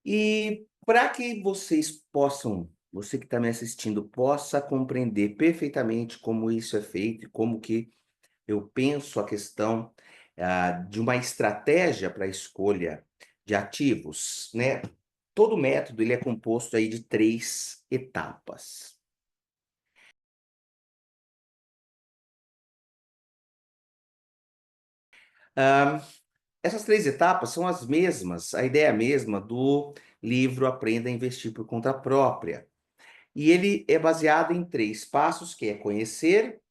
E para que você que está me assistindo, possa compreender perfeitamente como isso é feito e como que eu penso a questão, de uma estratégia para a escolha de ativos, né. Todo método ele é composto aí de 3 etapas. Hã, Essas 3 etapas são as mesmas, a ideia mesma do livro Aprenda a Investir por Conta Própria. E ele é baseado em 3 passos, que é conhecer,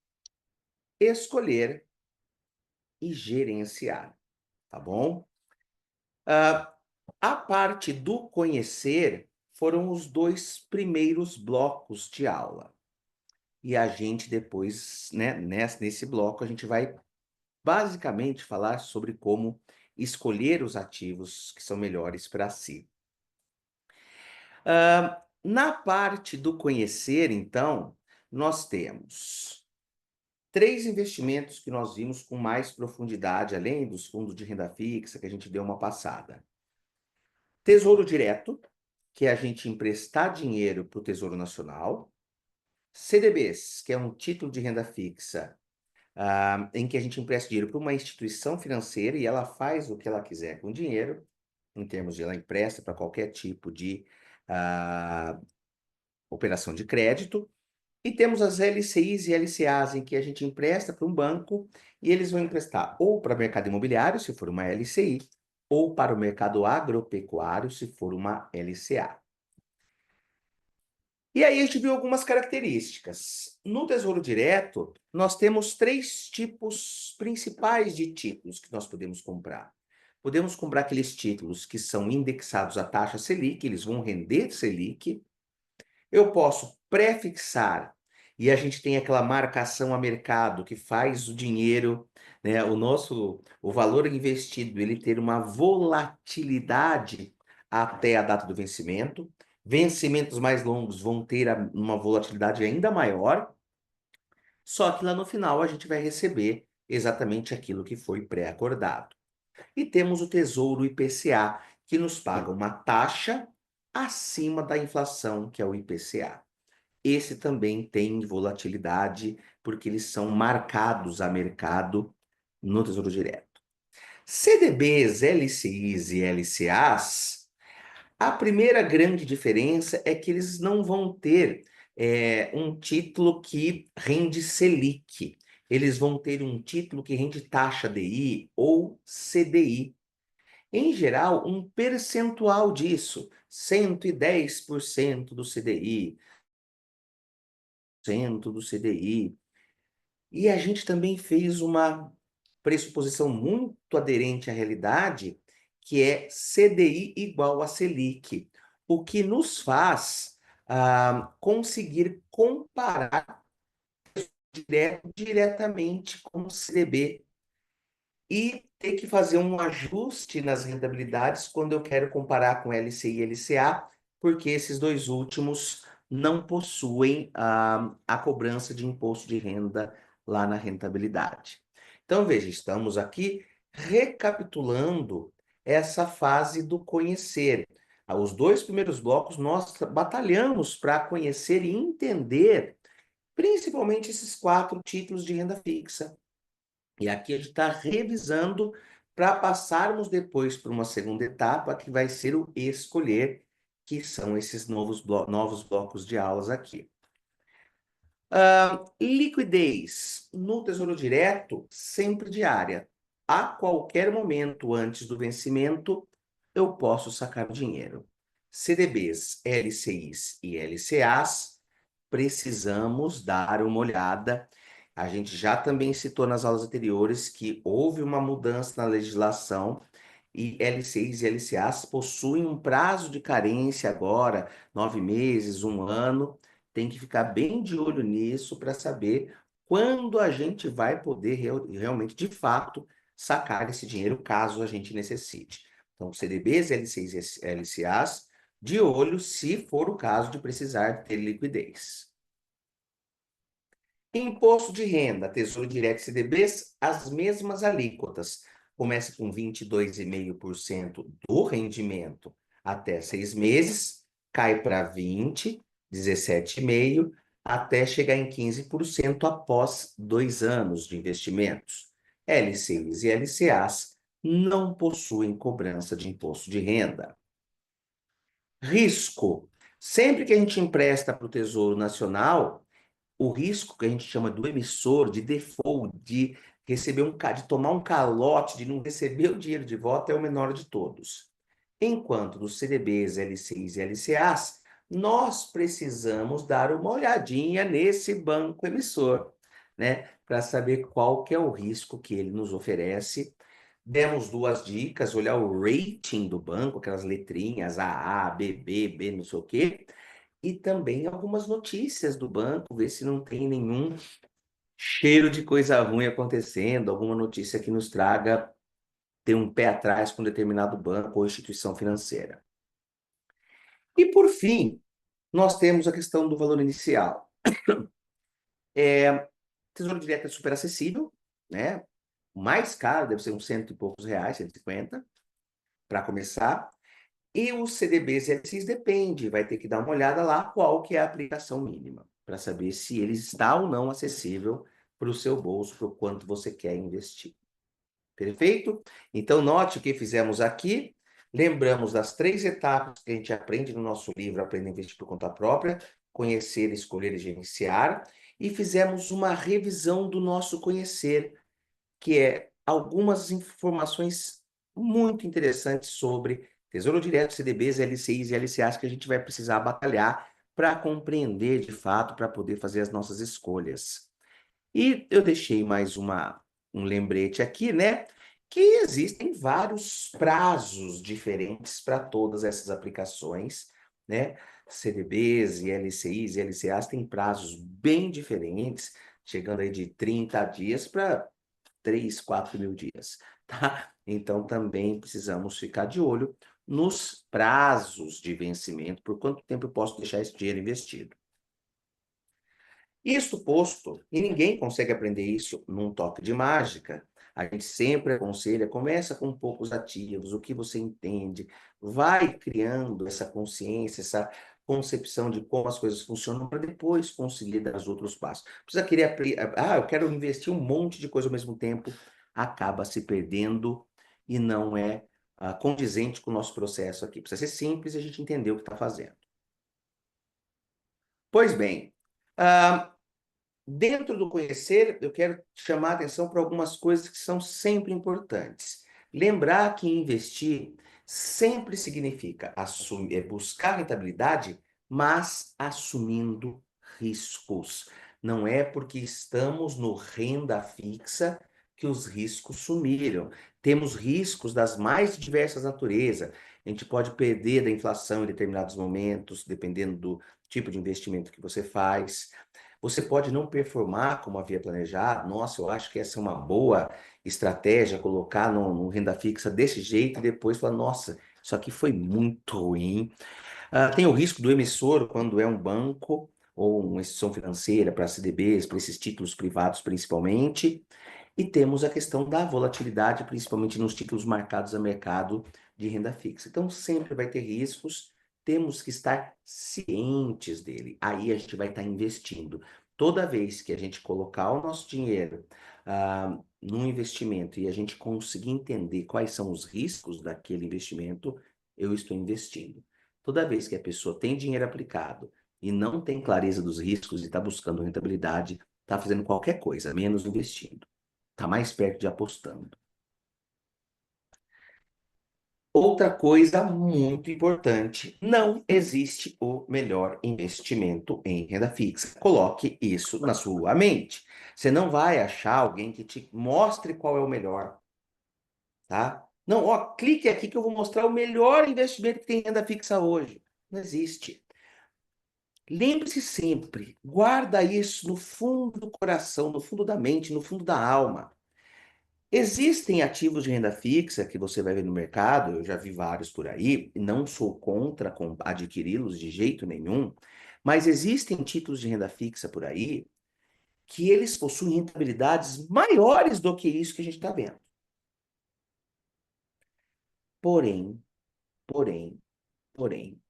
escolher e gerenciar, tá bom? Hã, a parte do conhecer foram os 2 primeiros blocos de aula. E a gente depois, né, nesse bloco, a gente vai basicamente falar sobre como escolher os ativos que são melhores para si. Na parte do conhecer, então, nós temos 3 investimentos que nós vimos com mais profundidade, além dos fundos de renda fixa, que a gente deu uma passada. Tesouro Direto, que é a gente emprestar dinheiro para o Tesouro Nacional. CDBs, que é um título de renda fixa, em que a gente empresta dinheiro para uma instituição financeira e ela faz o que ela quiser com o dinheiro, em termos de ela empresta para qualquer tipo de, ah, operação de crédito. E temos as LCIs e LCAs, em que a gente empresta para um banco e eles vão emprestar ou para mercado imobiliário, se for uma LCI, ou para o mercado agropecuário, se for uma LCA. E aí a gente viu algumas características. No Tesouro Direto, nós temos 3 tipos principais de títulos que nós podemos comprar. Podemos comprar aqueles títulos que são indexados à taxa Selic, eles vão render Selic. Eu posso prefixar, e a gente tem aquela marcação a mercado que faz o dinheiro, né, o valor investido, ele ter uma volatilidade até a data do vencimento. Vencimentos mais longos vão ter uma volatilidade ainda maior, só que lá no final a gente vai receber exatamente aquilo que foi pré-acordado. E temos o Tesouro IPCA, que nos paga uma taxa acima da inflação, que é o IPCA. Esse também tem volatilidade, porque eles são marcados a mercado no Tesouro Direto. CDBs, LCIs e LCAs, a primeira grande diferença é que eles não vão ter, um título que rende Selic. Eles vão ter um título que rende taxa DI ou CDI. Em geral, um percentual disso, 110% do CDI, do CDI. E a gente também fez uma pressuposição muito aderente à realidade, que é CDI igual a Selic, o que nos faz, conseguir comparar diretamente com o CDB e ter que fazer um ajuste nas rentabilidades quando eu quero comparar com LCI e LCA, porque esses 2 últimos não possuem a cobrança de imposto de renda lá na rentabilidade. Então veja, estamos aqui recapitulando essa fase do conhecer. Os 2 primeiros blocos nós batalhamos para conhecer e entender, principalmente esses 4 títulos de renda fixa. E aqui a gente está revisando para passarmos depois para uma segunda etapa, que vai ser o escolher, que são esses novos blocos de aulas aqui. Liquidez no Tesouro Direto, sempre diária. A qualquer momento antes do vencimento, eu posso sacar o dinheiro. CDBs, LCIs e LCAs, precisamos dar uma olhada. A gente já também citou nas aulas anteriores que houve uma mudança na legislação e LCIs e LCAs possuem um prazo de carência agora, 9 meses, 1 ano. Tem que ficar bem de olho nisso para saber quando a gente vai poder realmente, de fato, sacar esse dinheiro, caso a gente necessite. Então, CDBs, LCIs e LCAs, de olho se for o caso de precisar ter liquidez. Imposto de renda, Tesouro Direto e CDBs, as mesmas alíquotas. Começa com 22,5% do rendimento até 6 meses, cai para 20, 17,5%, até chegar em 15% após 2 anos de investimentos. LCIs e LCAs não possuem cobrança de imposto de renda. Risco. Sempre que a gente empresta para o Tesouro Nacional, o risco que a gente chama do emissor, de default, de receber de tomar um calote, de não receber o dinheiro de volta, é o menor de todos. Enquanto dos CDBs, LCIs e LCAs, nós precisamos dar uma olhadinha nesse banco emissor, né, para saber qual que é o risco que ele nos oferece. Demos 2 dicas: olhar o rating do banco, aquelas letrinhas AA, BB, B não sei o quê, e também algumas notícias do banco, ver se não tem nenhum cheiro de coisa ruim acontecendo, alguma notícia que nos traga ter um pé atrás com determinado banco ou instituição financeira. E por fim, nós temos a questão do valor inicial. Tesouro Direto é super acessível, né? O mais caro deve ser uns cento e poucos reais, 150, para começar. E os CDBs e LCIs depende, vai ter que dar uma olhada lá qual que é a aplicação mínima, para saber se ele está ou não acessível para o seu bolso, para o quanto você quer investir. Perfeito? Então, note o que fizemos aqui. Lembramos das 3 etapas que a gente aprende no nosso livro Aprenda a Investir por Conta Própria: conhecer, escolher e gerenciar. E fizemos uma revisão do nosso conhecer, que é algumas informações muito interessantes sobre Tesouro Direto, CDBs, LCIs e LCAs que a gente vai precisar batalhar para compreender de fato, para poder fazer as nossas escolhas. E eu deixei mais um lembrete aqui, né? Que existem vários prazos diferentes para todas essas aplicações, né? CDBs e LCIs e LCAs têm prazos bem diferentes, chegando aí de 30 dias para 3, 4 mil dias, tá? Então também precisamos ficar de olho nos prazos de vencimento, por quanto tempo eu posso deixar esse dinheiro investido. Isto posto, e ninguém consegue aprender isso num toque de mágica, a gente sempre aconselha, começa com poucos ativos, o que você entende, vai criando essa consciência, essa concepção de como as coisas funcionam para depois conseguir dar os outros passos. Precisa querer, eu quero investir um monte de coisa ao mesmo tempo, acaba se perdendo e não é condizente com o nosso processo aqui. Precisa ser simples e a gente entender o que está fazendo. Pois bem, ah, dentro do conhecer, eu quero chamar a atenção para algumas coisas que são sempre importantes. Lembrar que investir sempre significa buscar rentabilidade, mas assumindo riscos. Não é porque estamos no renda fixa que os riscos sumiram. Temos riscos das mais diversas naturezas. A gente pode perder da inflação em determinados momentos, dependendo do tipo de investimento que você faz. Você pode não performar como havia planejado. Nossa, eu acho que essa é uma boa estratégia, colocar no renda fixa desse jeito e depois falar, nossa, isso aqui foi muito ruim. Tem o risco do emissor, quando é um banco ou uma instituição financeira, para CDBs, para esses títulos privados principalmente. E temos a questão da volatilidade, principalmente nos títulos marcados a mercado de renda fixa. Então, sempre vai ter riscos, temos que estar cientes dele. Aí a gente vai estar investindo. Toda vez que a gente colocar o nosso dinheiro num investimento e a gente conseguir entender quais são os riscos daquele investimento, eu estou investindo. Toda vez que a pessoa tem dinheiro aplicado e não tem clareza dos riscos e está buscando rentabilidade, está fazendo qualquer coisa, menos investindo. Está mais perto de apostando. Outra coisa muito importante: não existe o melhor investimento em renda fixa. Coloque isso na sua mente. Você não vai achar alguém que te mostre qual é o melhor, tá? Não, ó, clique aqui que eu vou mostrar o melhor investimento que tem em renda fixa hoje. Não existe. Lembre-se sempre, guarda isso no fundo do coração, no fundo da mente, no fundo da alma. Existem ativos de renda fixa que você vai ver no mercado, eu já vi vários por aí, e não sou contra adquiri-los de jeito nenhum, mas existem títulos de renda fixa por aí que eles possuem rentabilidades maiores do que isso que a gente está vendo. Porém, Porém,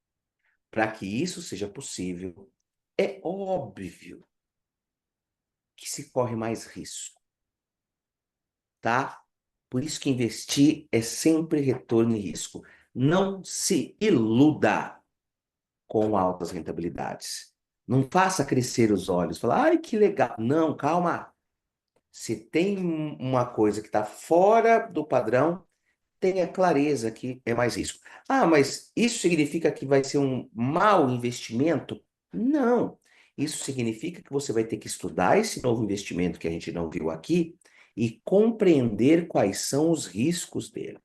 para que isso seja possível, é óbvio que se corre mais risco, tá? Por isso que investir é sempre retorno e risco. Não se iluda com altas rentabilidades. Não faça crescer os olhos, falar, ai, que legal. Não, calma. Se tem uma coisa que está fora do padrão, tenha clareza que é mais risco. Ah, mas isso significa que vai ser um mau investimento? Não. Isso significa que você vai ter que estudar esse novo investimento que a gente não viu aqui e compreender quais são os riscos dele.